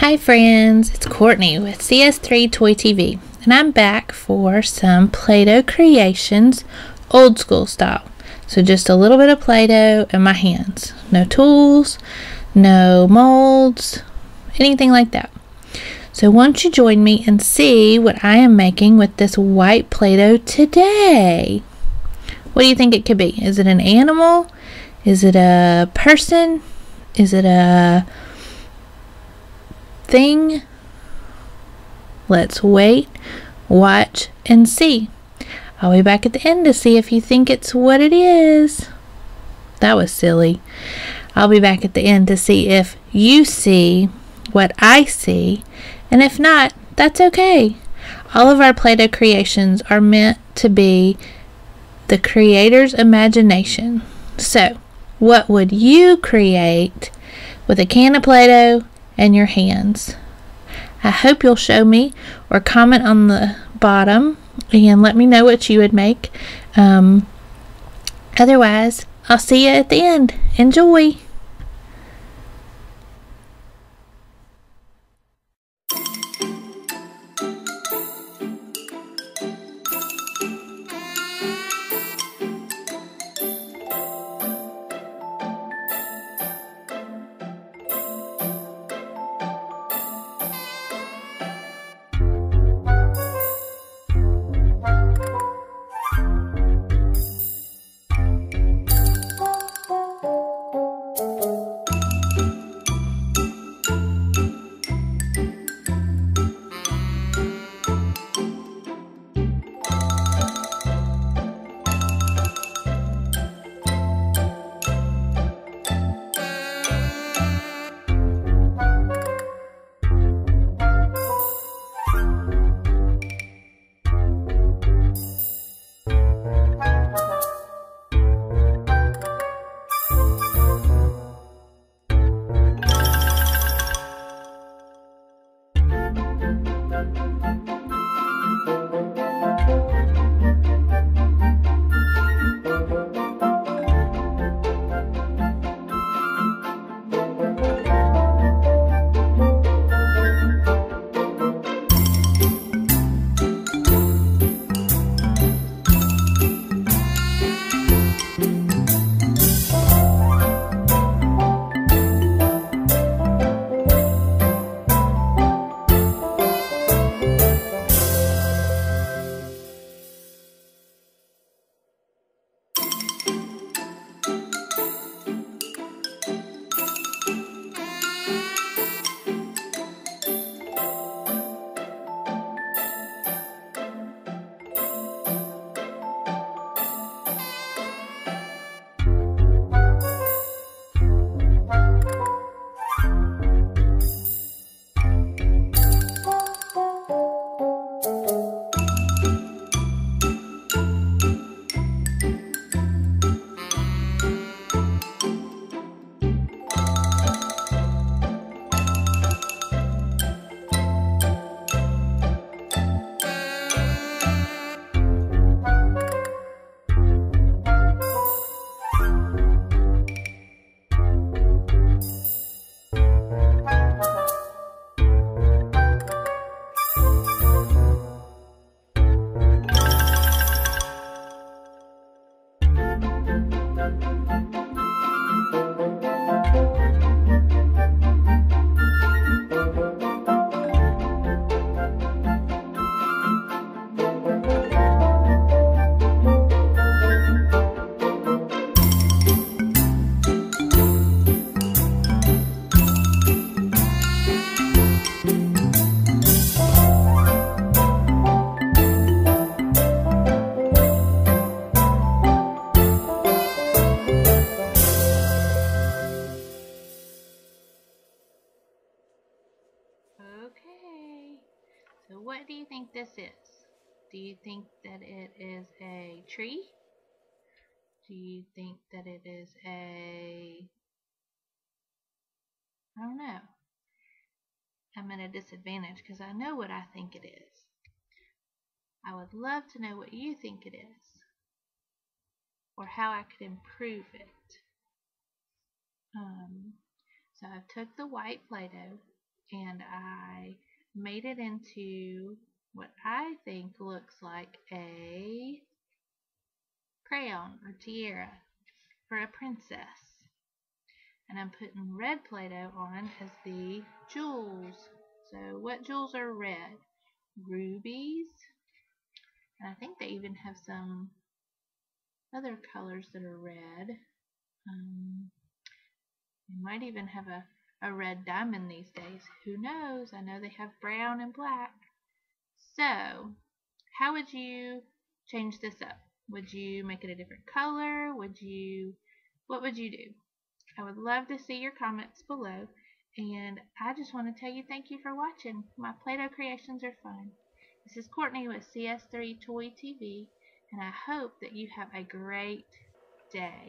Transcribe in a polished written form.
Hi friends, it's Courtney with CS3 Toy TV, and I'm back for some Play-doh creations, old school style. So just a little bit of Play-doh in my hands. No tools, no molds, anything like that. So won't you join me and see what I am making with this white Play-doh today? What do you think it could be? Is it an animal? Is it a person? Is it a thing? Let's wait, watch, and see. I'll be back at the end to see if you think it's what it is. That was silly. I'll be back at the end to see if you see what I see, and if not, that's okay. All of our Play-doh creations are meant to be the creator's imagination. So, what would you create with a can of Play-doh and your hands? I hope you'll show me or comment on the bottom and let me know what you would make. Otherwise, I'll see you at the end. Enjoy! Okay, so what do you think this is? Do you think that it is a tree? Do you think that it is I don't know. I'm at a disadvantage because I know what I think it is. I would love to know what you think it is, or how I could improve it. So I've took the white Play-Doh and I made it into what I think looks like a crown or tiara for a princess. And I'm putting red Play-doh on as the jewels. So what jewels are red? Rubies. And I think they even have some other colors that are red. They might even have a red diamond these days. Who knows? I know they have brown and black. So, how would you change this up? Would you make it a different color? What would you do? I would love to see your comments below. And I just want to tell you thank you for watching. My Play-Doh creations are fun. This is Courtney with CS3 Toy TV, and I hope that you have a great day.